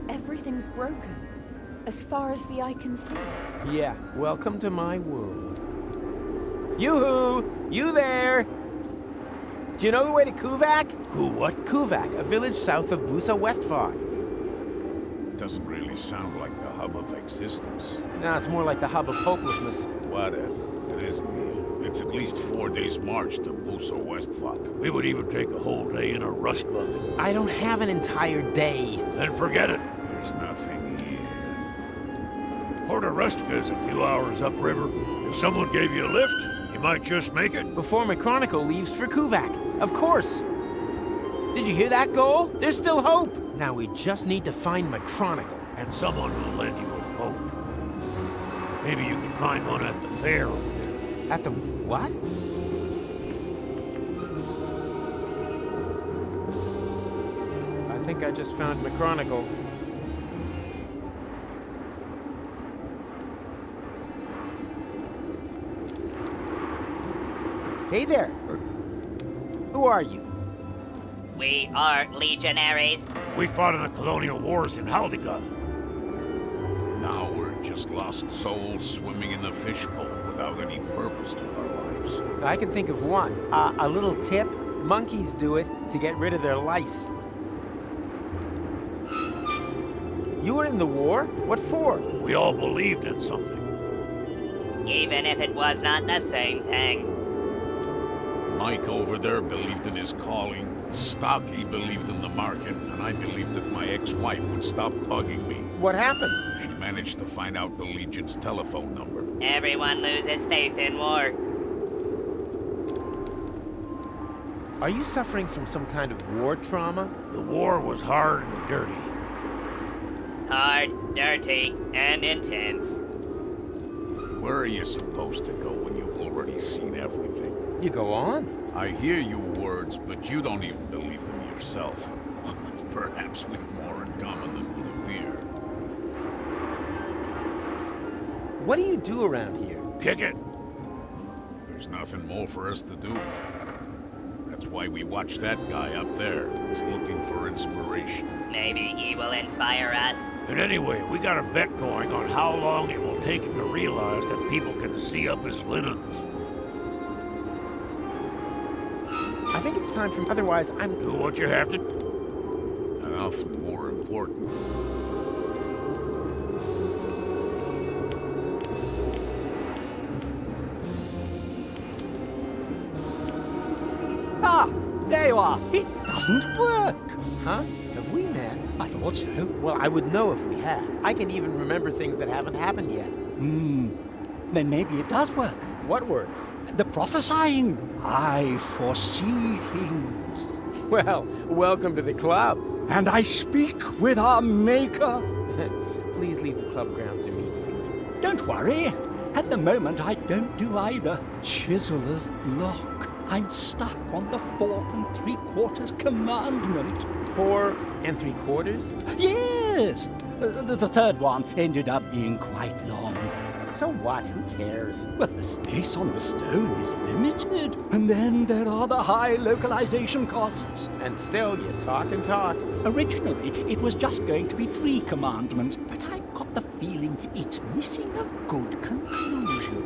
Everything's broken, as far as the eye can see. Yeah, welcome to my world. Yoo-hoo! You there! Do you know the way to Kuvak? What? Kuvak, a village south of Busa Westfog. Doesn't really sound like the hub of existence. No, it's more like the hub of hopelessness. Whatever. It is near. It's at least 4 days' march to Busa Westfog. We would even take a whole day in a rust bucket. I don't have an entire day. Then forget it. There's nothing here. Port Rustica is a few hours upriver. If someone gave you a lift, you might just make it. Before McChronicle leaves for Kuvak. Of course. Did you hear that, Goal? There's still hope. Now we just need to find McChronicle. And someone who'll lend you a boat. Maybe you can find one at the fair over there. At the what? I think I just found McChronicle. Hey there. Who are you? We are legionaries. We fought in the colonial wars in Haldiga. Now we're just lost souls swimming in the fishbowl without any purpose to our lives. I can think of one. A little tip. Monkeys do it to get rid of their lice. You were in the war? What for? We all believed in something. Even if it was not the same thing. Mike over there believed in his calling. Stocky believed in the market, and I believed that my ex-wife would stop bugging me. What happened? She managed to find out the Legion's telephone number. Everyone loses faith in war. Are you suffering from some kind of war trauma? The war was hard and dirty. Hard, dirty, and intense. Where are you supposed to go when you've already seen everything? You go on. I hear your words, but you don't even believe them yourself. Perhaps we've more in common than would appear. What do you do around here? Kick it. There's nothing more for us to do. That's why we watch that guy up there. He's looking for inspiration. Maybe he will inspire us. And anyway, we got a bet going on how long it will take him to realize that people can see up his linens. I think it's time for... Otherwise, I'm... Do what you have to. And often more important. Ah, there you are. It doesn't work. Huh? Have we met? I thought so. Well, I would know if we had. I can even remember things that haven't happened yet. Then maybe it does work. What works? The prophesying. I foresee things. Well, welcome to the club. And I speak with our Maker. Please leave the club grounds immediately. Don't worry. At the moment, I don't do either. Chiseler's block. I'm stuck on the 4 3/4 commandment. 4 3/4? Yes! The third one ended up being quite long. So what? Who cares? Well, the space on the stone is limited. And then there are the high localization costs. And still, you talk and talk. Originally, it was just going to be 3 commandments, but I've got the feeling it's missing a good conclusion.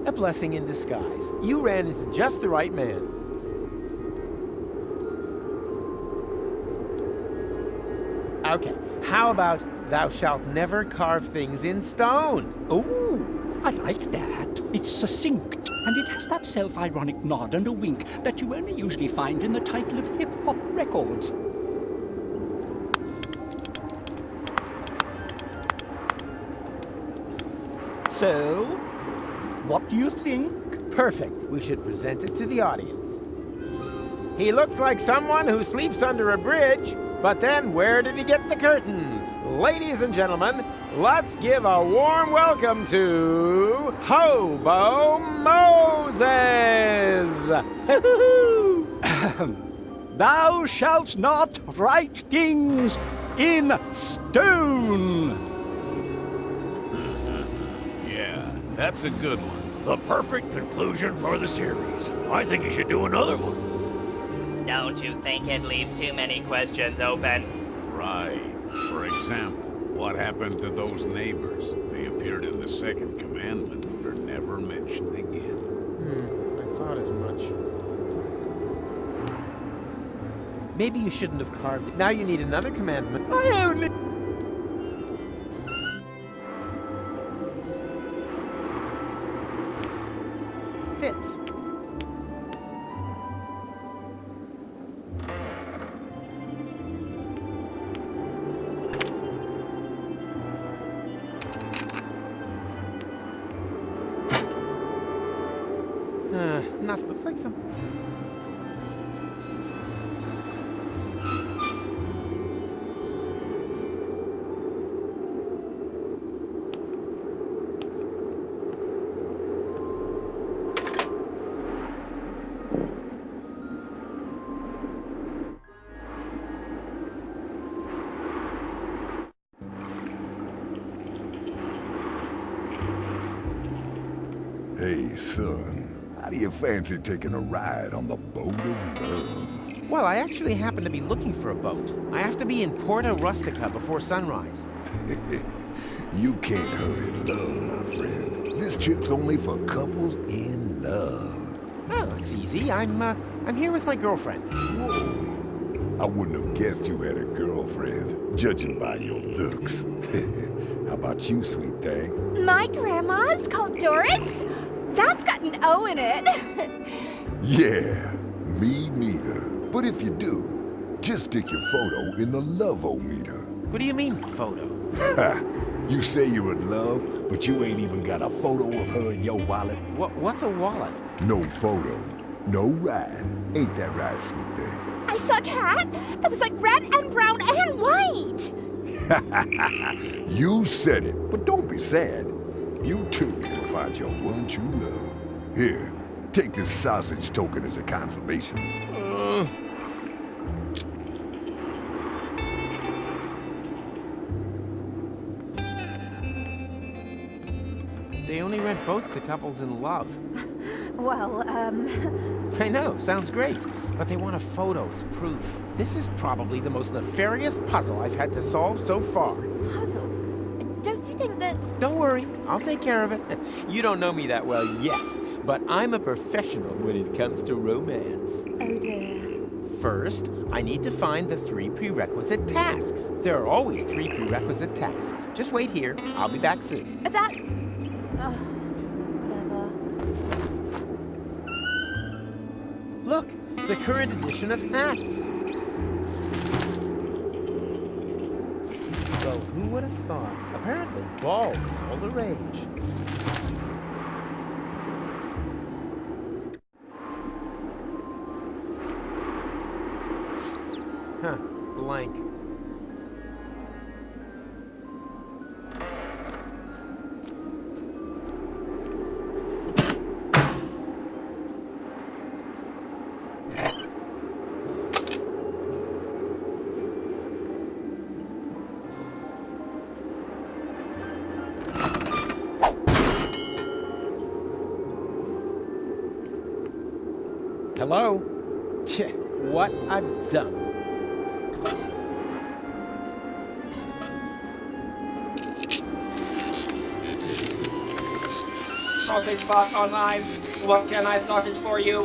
A blessing in disguise. You ran into just the right man. Okay, how about thou shalt never carve things in stone? Oh, I like that. It's succinct, and it has that self-ironic nod and a wink that you only usually find in the title of hip-hop records. So, what do you think? Perfect. We should present it to the audience. He looks like someone who sleeps under a bridge, but then where did he get the curtains? Ladies and gentlemen, let's give a warm welcome to Hobo Moses! Thou shalt not write things in stone! Yeah, that's a good one. The perfect conclusion for the series. I think you should do another one. Don't you think it leaves too many questions open? Right. For example, what happened to those neighbors? They appeared in the second commandment, but are never mentioned again. I thought as much. Maybe you shouldn't have carved it. Now you need another commandment. I only... Fits. Nothing looks like some... Hey, son. How do you fancy taking a ride on the boat of love? Well, I actually happen to be looking for a boat. I have to be in Porta Rustica before sunrise. You can't hurry love, my friend. This trip's only for couples in love. Oh, that's easy. I'm here with my girlfriend. Whoa. I wouldn't have guessed you had a girlfriend, judging by your looks. How about you, sweet thing? My grandma's called Doris? That's got an O in it. Yeah, me neither. But if you do, just stick your photo in the love-o-meter. What do you mean, photo? Ha! You say you're in love, but you ain't even got a photo of her in your wallet. What's a wallet? No photo, no ride. Ain't that right, sweet thing? I saw a cat that was like red and brown and white. You said it, but don't be sad. You too will find your one true love. Here, take this sausage token as a consolation. They only rent boats to couples in love. Well, I know, sounds great. But they want a photo as proof. This is probably the most nefarious puzzle I've had to solve so far. puzzle. Don't you think that... Don't worry, I'll take care of it. You don't know me that well yet, but I'm a professional when it comes to romance. Oh dear. First, I need to find the 3 prerequisite tasks. There are always 3 prerequisite tasks. Just wait here. I'll be back soon. That... Oh, whatever. Look, the current edition of hats. Well, who would have thought? Apparently, bald is all the rage. Huh, blank. Hello? Tch, what a dump. Sausage Box Online. What can I sausage for you?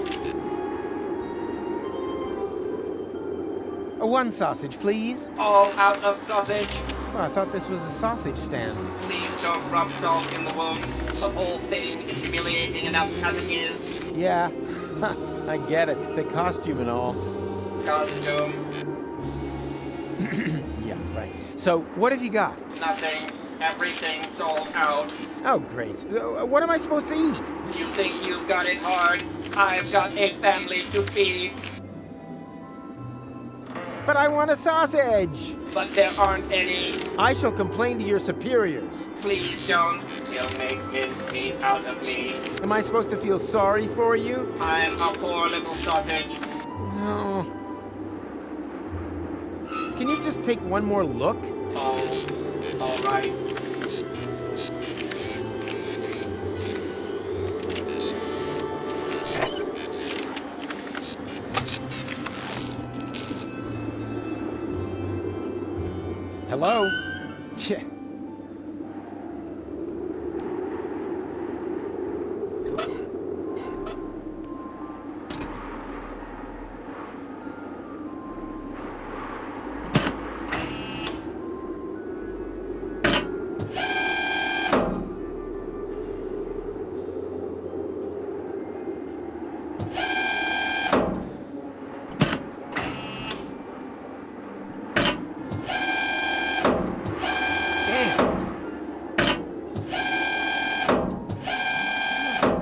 One sausage, please. All out of sausage. Oh, I thought this was a sausage stand. Please don't rub salt in the wound. The whole thing is humiliating enough as it is. Yeah, I get it. The costume and all. Costume. Yeah, right. So, what have you got? Nothing. Everything sold out. Oh, great. What am I supposed to eat? You think you've got it hard? I've got a family to feed. But I want a sausage! But there aren't any. I shall complain to your superiors. Please don't. You'll make mincemeat out of me. Am I supposed to feel sorry for you? I'm a poor little sausage. No. Can you just take one more look? Oh, all right. Hello? Tch.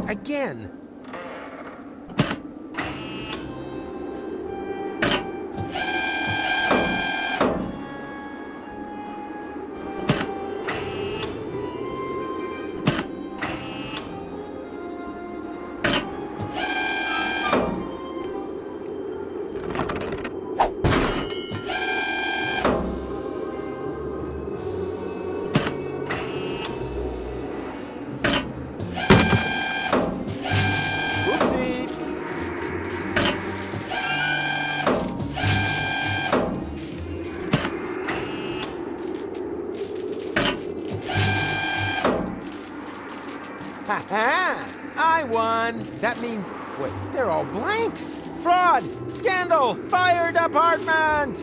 Again. Ha-ha! I won! That means, wait, they're all blanks! Fraud! Scandal! Fire department!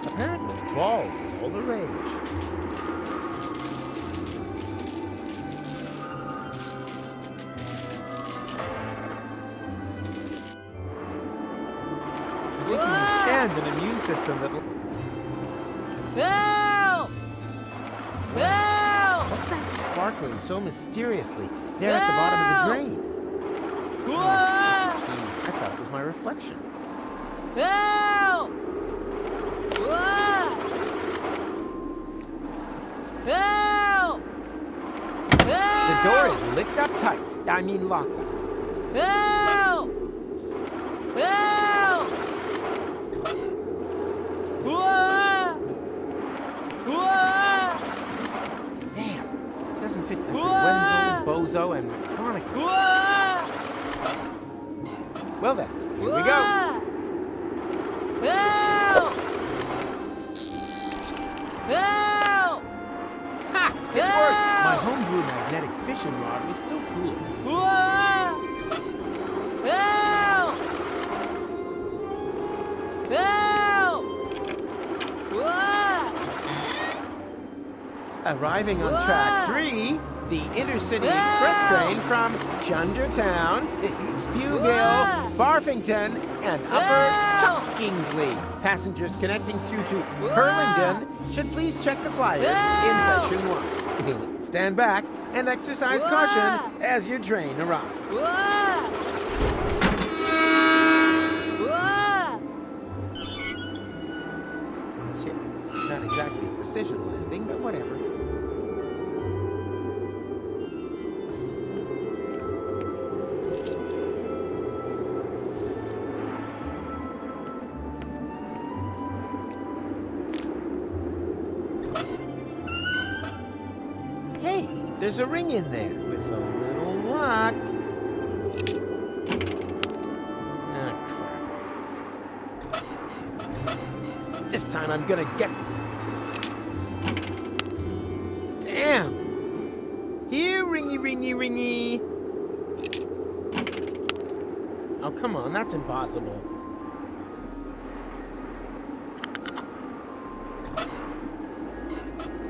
Apparently, ball is all the rage. And an immune system that'll... Help! Help! What's that sparkling so mysteriously there at the bottom of the drain? I thought it was my reflection. Help! Help! The door is licked up tight. I mean locked up. Help! Help! Damn, it doesn't fit after Wenzel, Bozo, and Chronicle. Well then, here we go. Help! Help! Ha! It worked! My homebrew magnetic fishing rod was still cool. Help! Help! Arriving on track 3, the intercity express train from Chundertown, Spewville, Barfington, and Upper Kingsley. Passengers connecting through to Hurlingdon should please check the flyers in section 1. Stand back and exercise caution as your train arrives. Shit, not exactly a precision landing, but whatever. Hey, there's a ring in there with a little lock. Ah, crap. This time I'm gonna get... Damn! Here, ringy, ringy, ringy. Oh, come on, that's impossible.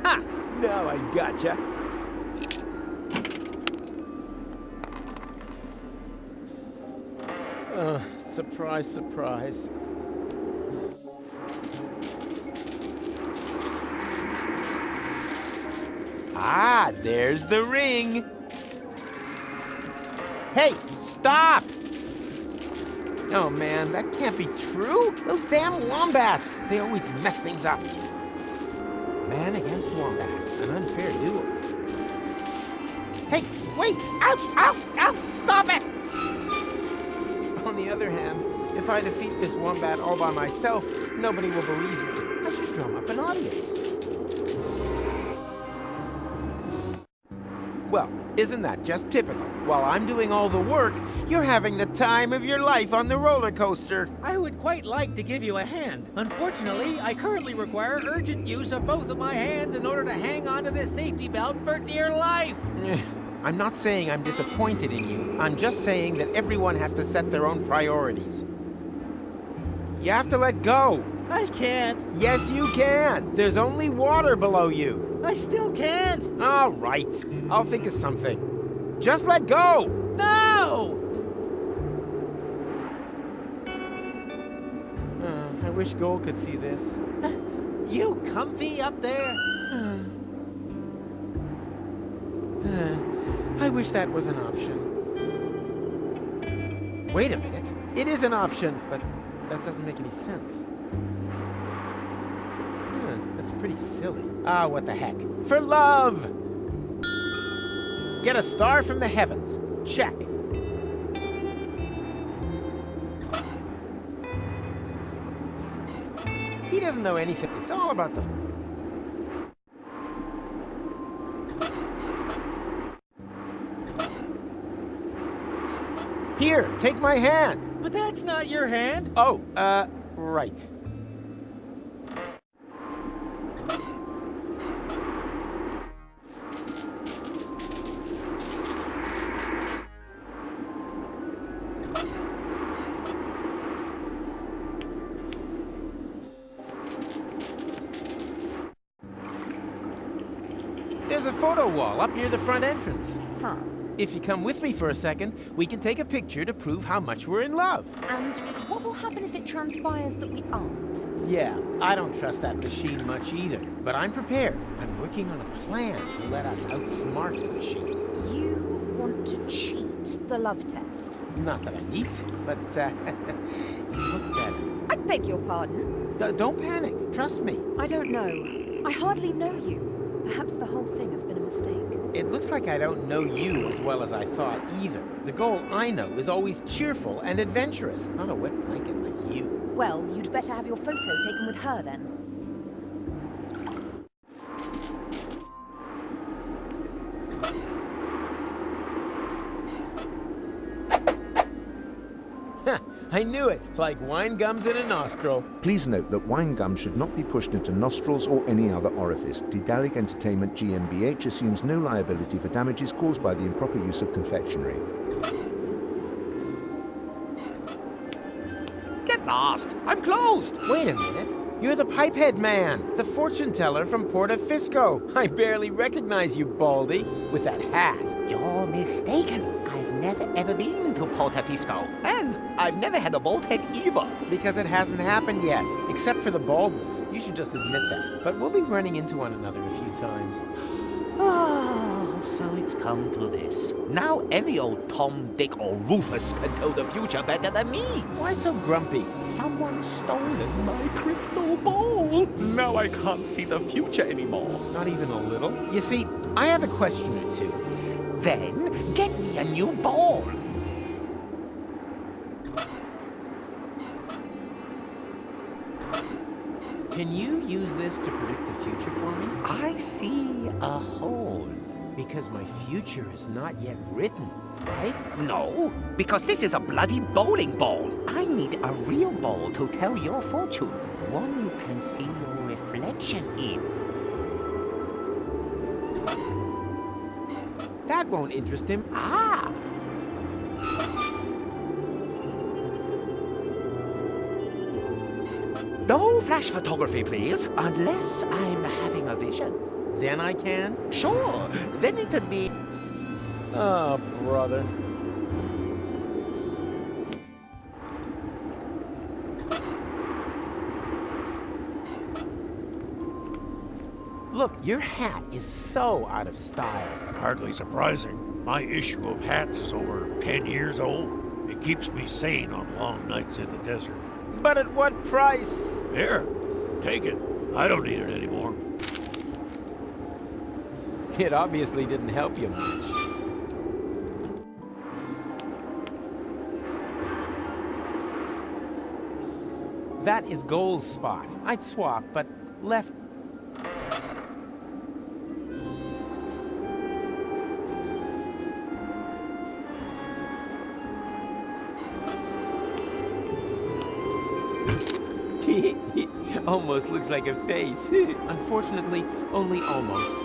Ha! Now I gotcha. Surprise, surprise. Ah, there's the ring. Hey, stop! Oh man, that can't be true. Those damn wombats, they always mess things up. Man against wombat, an unfair duel. Hey, wait! Ouch! Ouch! Ouch! Stop it! On the other hand, if I defeat this wombat all by myself, nobody will believe me. I should drum up an audience. Well, isn't that just typical? While I'm doing all the work, you're having the time of your life on the roller coaster. I would quite like to give you a hand. Unfortunately, I currently require urgent use of both of my hands in order to hang onto this safety belt for dear life. I'm not saying I'm disappointed in you. I'm just saying that everyone has to set their own priorities. You have to let go. I can't. Yes, you can. There's only water below you. I still can't. All right. I'll think of something. Just let go. No! I wish Gold could see this. You comfy up there? I wish that was an option. Wait a minute. It is an option, but that doesn't make any sense. That's pretty silly. Ah, what the heck. For love! Get a star from the heavens. Check. He doesn't know anything. It's all about the... Here, take my hand. But that's not your hand. Oh, right. There's a photo wall up near the front entrance. Huh. If you come with me for a second, we can take a picture to prove how much we're in love. And what will happen if it transpires that we aren't? Yeah, I don't trust that machine much either, but I'm prepared. I'm working on a plan to let us outsmart the machine. You want to cheat the love test? Not that I need to, but, you look better. I beg your pardon? Don't panic. Trust me. I don't know. I hardly know you. Perhaps the whole thing has been a mistake. It looks like I don't know you as well as I thought either. The goal I know is always cheerful and adventurous, not a wet blanket like you. Well, you'd better have your photo taken with her then. I knew it, like wine gums in a nostril. Please note that wine gum should not be pushed into nostrils or any other orifice. Daedalic Entertainment GmbH assumes no liability for damages caused by the improper use of confectionery. Get lost! I'm closed! Wait a minute. You're the Pipehead Man, the fortune teller from Porta Fisco. I barely recognize you, Baldy, with that hat. You're mistaken. I've never ever been to Porta Fisco. And I've never had a bald head either. Because it hasn't happened yet, except for the baldness. You should just admit that. But we'll be running into one another a few times. Oh, so it's come to this. Now any old Tom, Dick, or Rufus can tell the future better than me. Why so grumpy? Someone's stolen my crystal ball. Now I can't see the future anymore. Not even a little? You see, I have a question or two. Then get me a new ball. Can you use this to predict the future for me? I see a hole. Because my future is not yet written, right? No, because this is a bloody bowling ball. I need a real ball to tell your fortune. One you can see your reflection in. That won't interest him. Ah! No flash photography, please, unless I'm having a vision. Then I can? Sure, then it'd be... Oh, brother. Look, your hat is so out of style. Hardly surprising. My issue of hats is over 10 years old. It keeps me sane on long nights in the desert. But at what price? Here, take it. I don't need it anymore. It obviously didn't help you much. That is Gold's spot. I'd swap, but left... Almost looks like a face. Unfortunately, only almost.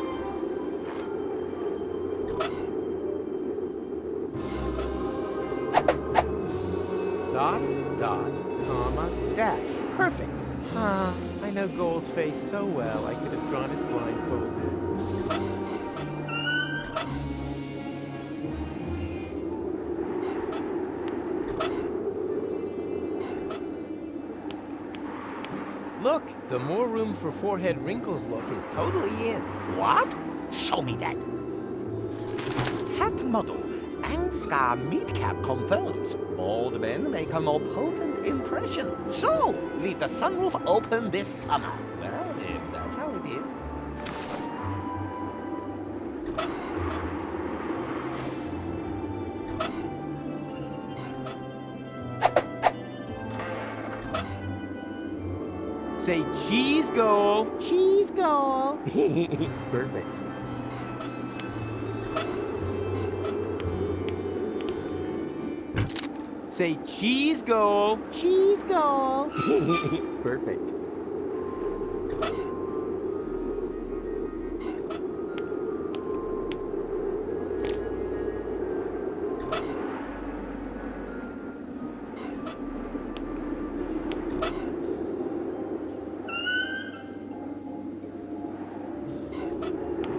Dot, dot, comma, dash. Perfect. I know Goal's face so well, I could have drawn it blindfolded. Look, the more room for forehead wrinkles look is totally in. What? Show me that. Hat model. Angskar Meatcap confirms. Bald men make a more potent impression. So, leave the sunroof open this summer. Well, if that's how it is. Say cheese Goal. Cheese Goal. Perfect. Say cheese Goal. Cheese Goal. Perfect.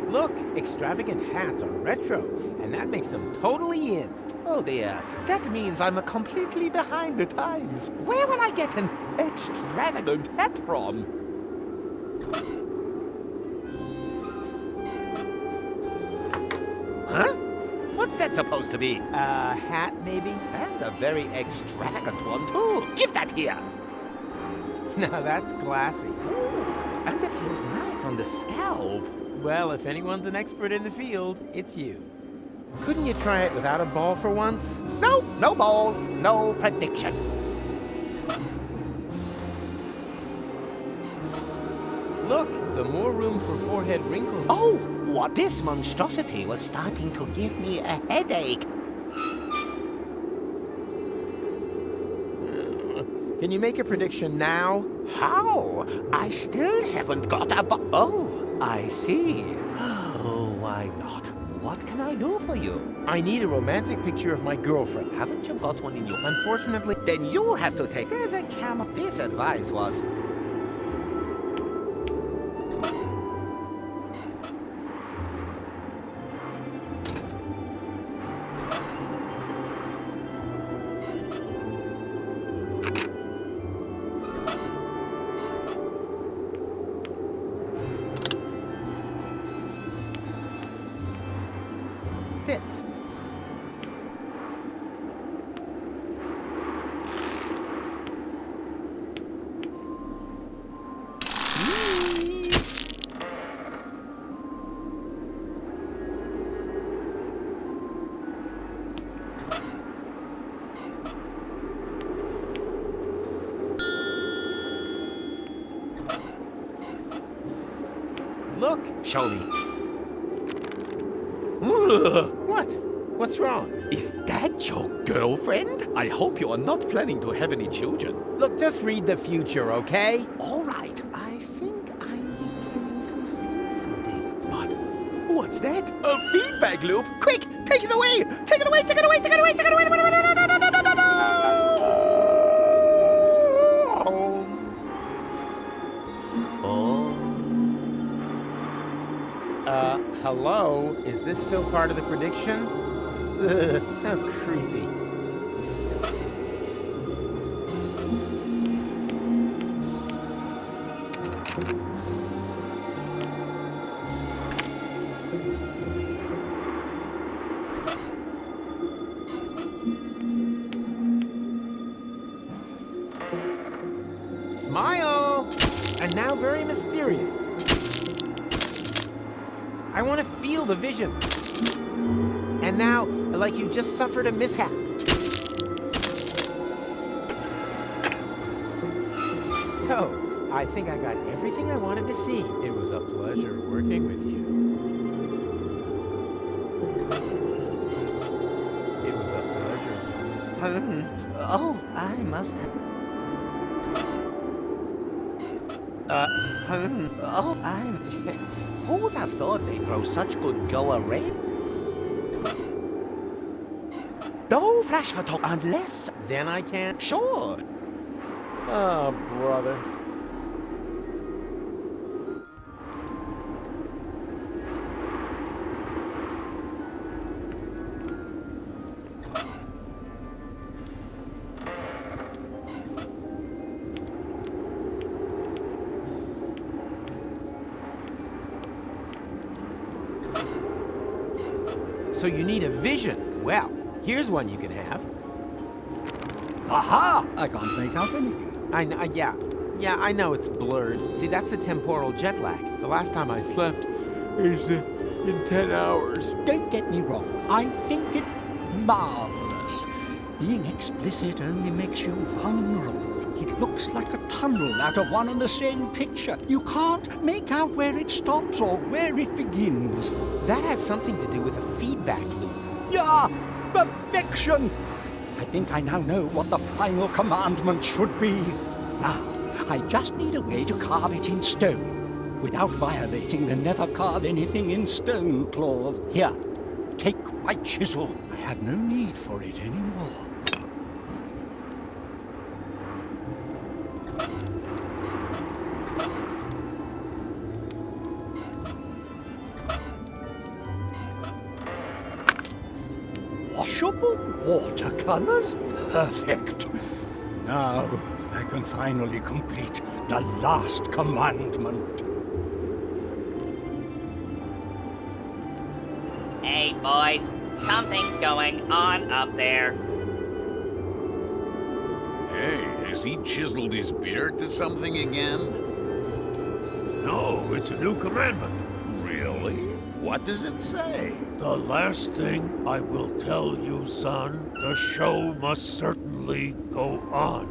Look, extravagant hats are retro, and that makes them totally in. Oh dear, that means I'm completely behind the times. Where will I get an extravagant hat from? Huh? What's that supposed to be? A hat, maybe? And a very extravagant one, too. Give that here. Now that's classy. And it feels nice on the scalp. Well, if anyone's an expert in the field, it's you. Couldn't you try it without a ball for once? No, no ball, no prediction. Look, the more room for forehead wrinkles. Oh, what? This monstrosity was starting to give me a headache. Can you make a prediction now? How? I still haven't got a Oh, I see. Oh, why not? What can I do for you? I need a romantic picture of my girlfriend. Haven't you got one in your... Unfortunately... Then you'll have to take... There's a camera. This advice was... fits. Look! Show me. What? What's wrong? Is that your girlfriend? I hope you are not planning to have any children. Look, just read the future, okay? All right, I think I'm beginning to see something. But what's that? A feedback loop? Quick, take it away! Take it away, take it away, take it away, take it away! Hello? Is this still part of the prediction? Ugh, how creepy. Smile! And now very mysterious. I want to feel the vision. And now, like you just suffered a mishap. So, I think I got everything I wanted to see. It was a pleasure working with you. It was a pleasure. Oh, I must have... Oh, who would have thought they'd throw such good go away? No flash photo unless... Then I can't? Sure. Oh, brother. So you need a vision. Well, here's one you can have. Aha! I can't make out anything. Yeah, I know it's blurred. See, that's the temporal jet lag. The last time I slept is in 10 hours. Don't get me wrong. I think it's marvelous. Being explicit only makes you vulnerable. It looks like a tunnel out of one and the same picture. You can't make out where it stops or where it begins. That has something to do with a feedback loop. Yeah! Perfection! I think I now know what the final commandment should be. Now, I just need a way to carve it in stone, without violating the never carve anything in stone clause. Here, take my chisel. I have no need for it anymore. Washable watercolors? Perfect. Now I can finally complete the last commandment. Hey, boys. Something's going on up there. Hey, has he chiseled his beard to something again? No, it's a new commandment. Really? What does it say? The last thing I will tell you, son, the show must certainly go on.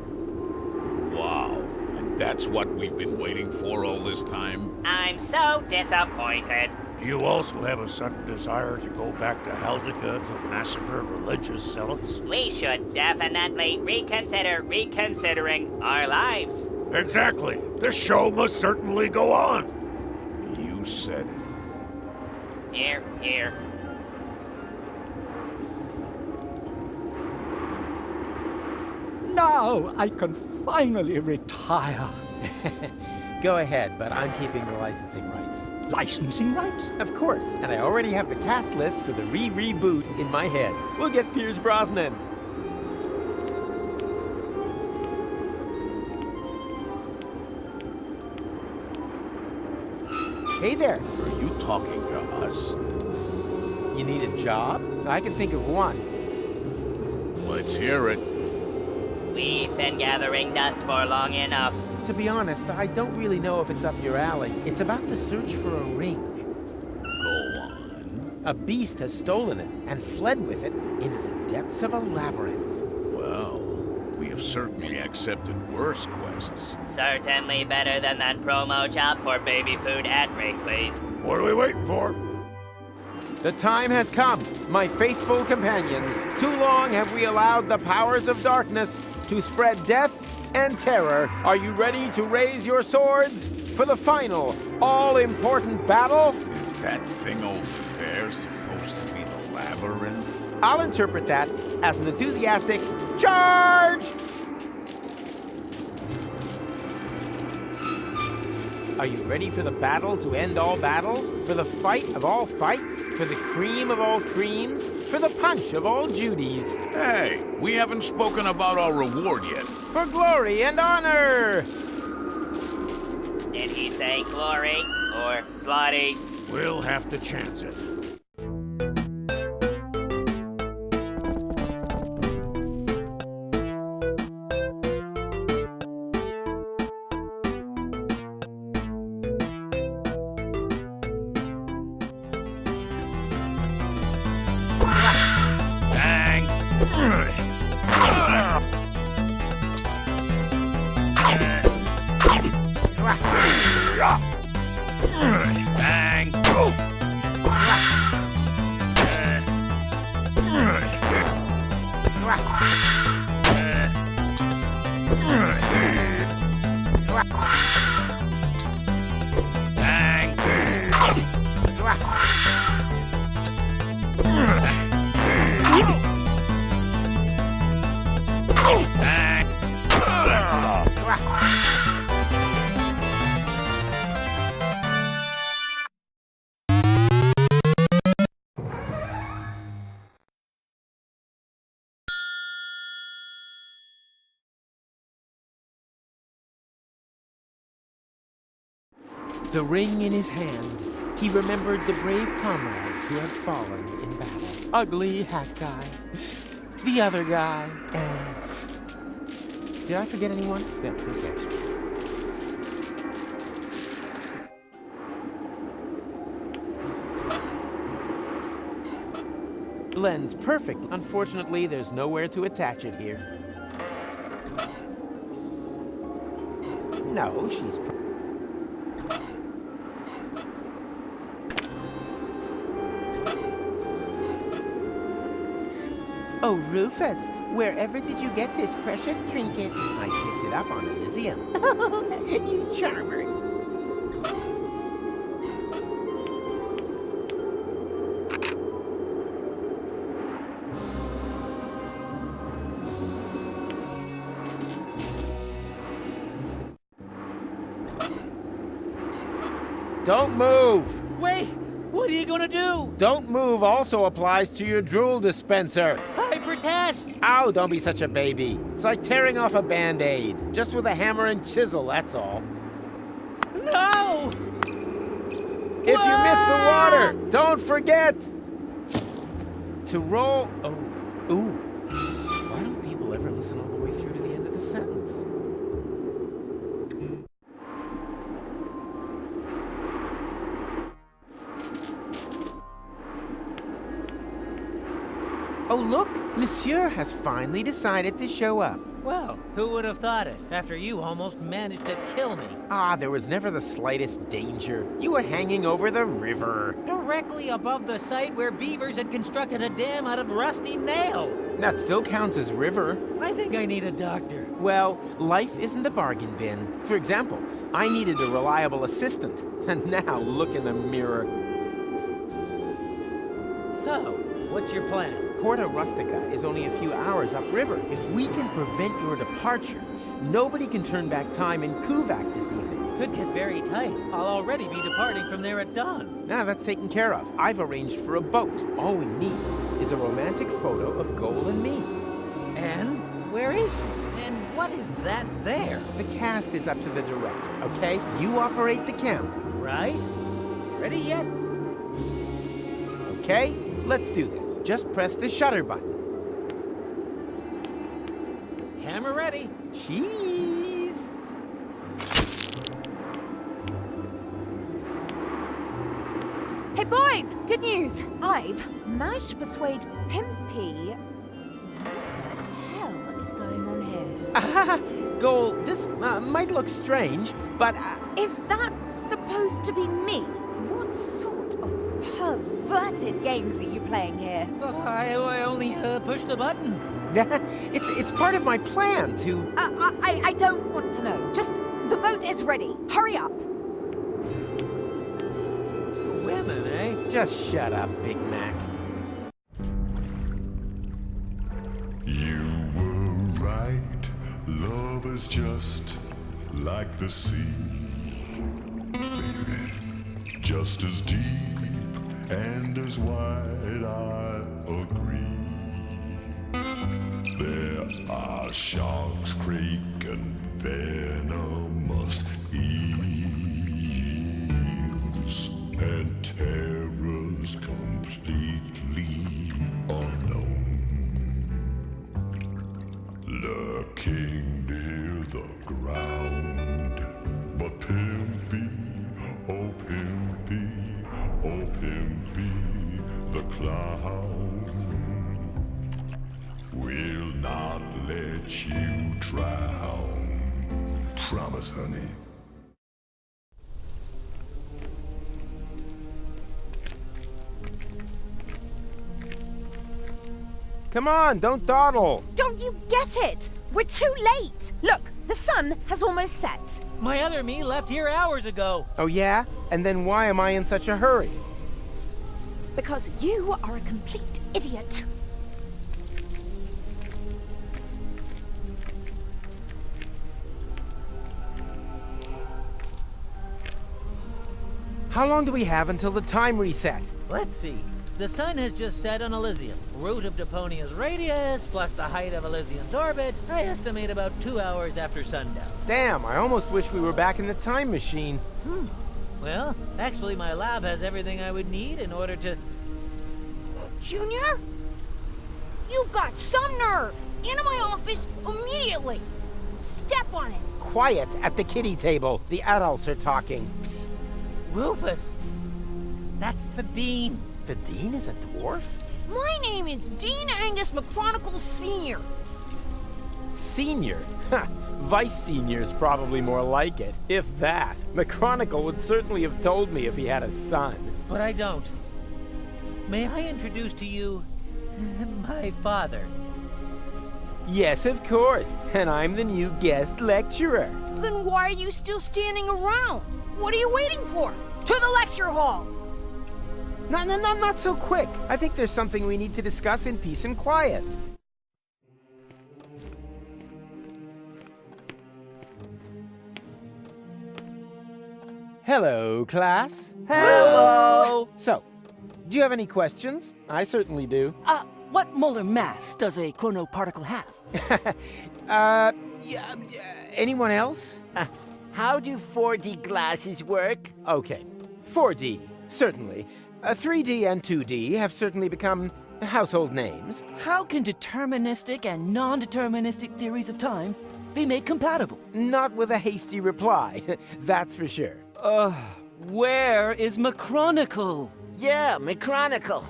Wow. And that's what we've been waiting for all this time? I'm so disappointed. Do you also have a sudden desire to go back to Haldika to massacre religious zealots? We should definitely reconsider reconsidering our lives. Exactly. The show must certainly go on. You said it. Here, here. Now I can finally retire. Go ahead, but I'm keeping the licensing rights. Licensing rights? Of course, and I already have the cast list for the reboot in my head. We'll get Pierce Brosnan. Hey there. Are you talking to us? You need a job? I can think of one. Let's hear it. We've been gathering dust for long enough. To be honest, I don't really know if it's up your alley. It's about the search for a ring. Go on. A beast has stolen it and fled with it into the depths of a labyrinth. Well, we have certainly accepted worse quests. Certainly better than that promo job for baby food at Wrigley's. What are we waiting for? The time has come, my faithful companions. Too long have we allowed the powers of darkness to spread death and terror. Are you ready to raise your swords for the final, all-important battle? Is that thing over there supposed to be the labyrinth? I'll interpret that as an enthusiastic charge! Are you ready for the battle to end all battles? For the fight of all fights? For the cream of all creams? For the punch of all Judies? Hey, we haven't spoken about our reward yet. For glory and honor! Did he say glory or slotty? We'll have to chance it. the ring in his hand, he remembered the brave comrades who had fallen in battle. Ugly hat guy, the other guy, and... Did I forget anyone? Yeah, okay. Blends perfect. Unfortunately, there's nowhere to attach it here. No, she's... Oh, Rufus, wherever did you get this precious trinket? I picked it up on Elysium. You charmer. Don't move! Wait! What are you gonna do? Don't move also applies to your drool dispenser. I protest! Ow, don't be such a baby. It's like tearing off a Band-Aid. Just with a hammer and chisel, that's all. No! If you miss the water, don't forget to roll... Oh, ooh. Why don't people ever listen all the way through to the end of the sentence? Oh, look! Monsieur has finally decided to show up. Well, who would have thought it, after you almost managed to kill me? Ah, there was never the slightest danger. You were hanging over the river. Directly above the site where beavers had constructed a dam out of rusty nails. That still counts as river. I think I need a doctor. Well, life isn't a bargain bin. For example, I needed a reliable assistant. And now, look in the mirror. So, what's your plan? Porta Rustica is only a few hours upriver. If we can prevent your departure, nobody can turn back time in Kuvak this evening. Could get very tight. I'll already be departing from there at dawn. Now that's taken care of. I've arranged for a boat. All we need is a romantic photo of Goal and me. And where is she? And what is that there? The cast is up to the director, okay? You operate the camera. Right? Ready yet? Okay, let's do this. Just press the shutter button. Camera ready. Cheese! Hey boys, good news. I've managed to persuade Pimpy. What the hell is going on here? Goal, this might look strange, but... Is that supposed to be me? What sort of perverted games are you playing here? I only pushed the button. it's part of my plan to... I don't want to know. Just, the boat is ready. Hurry up. Women, eh? Just shut up, Big Mac. You were right. Love is just like the sea. Baby, just as deep and as wide, I agree. There are sharks, crake, and venomous eels, and terrors completely unknown, lurking near the ground. But Pimpy, oh Pimpy, oh Pimpy, the clown will not let you drown. Promise, honey. Come on, don't dawdle. Don't you get it? We're too late. Look, the sun has almost set. My other me left here hours ago. Oh yeah? And then why am I in such a hurry? Because you are a complete idiot. How long do we have until the time reset? Let's see. The sun has just set on Elysium. Root of Deponia's radius, plus the height of Elysium's orbit, I estimate about 2 hours after sundown. Damn, I almost wish we were back in the time machine. Well, actually, my lab has everything I would need in order to... Junior? You've got some nerve! Into my office immediately! Step on it! Quiet at the kiddie table. The adults are talking. Psst. Rufus! That's the Dean. The Dean is a dwarf? My name is Dean Angus McChronicle Sr. Senior? Ha! Vice Senior's probably more like it, if that. McChronicle would certainly have told me if he had a son. But I don't. May I introduce to you my father? Yes, of course. And I'm the new guest lecturer. Then why are you still standing around? What are you waiting for? To the lecture hall! Not so quick. I think there's something we need to discuss in peace and quiet. Hello, class. Hello! So, do you have any questions? I certainly do. What molar mass does a chronoparticle have? Anyone else? How do 4D glasses work? Okay. 4D, certainly. 3D and 2D have certainly become household names. How can deterministic and non-deterministic theories of time be made compatible? Not with a hasty reply, that's for sure. Where is McChronicle? Yeah, McChronicle.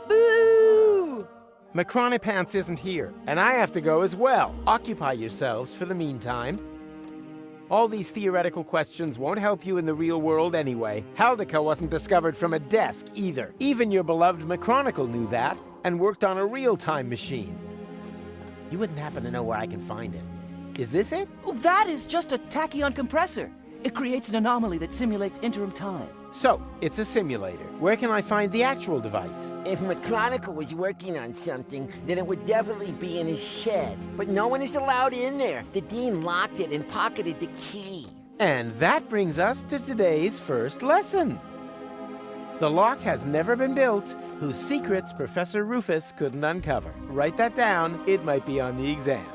Boo! McChronipants isn't here, and I have to go as well. Occupy yourselves for the meantime. All these theoretical questions won't help you in the real world anyway. Haldica wasn't discovered from a desk either. Even your beloved McChronicle knew that, and worked on a real-time machine. You wouldn't happen to know where I can find it. Is this it? Oh, that is just a tachyon compressor. It creates an anomaly that simulates interim time. So, it's a simulator. Where can I find the actual device? If McChronicle was working on something, then it would definitely be in his shed. But no one is allowed in there. The Dean locked it and pocketed the key. And that brings us to today's first lesson. The lock has never been built whose secrets Professor Rufus couldn't uncover. Write that down. It might be on the exam.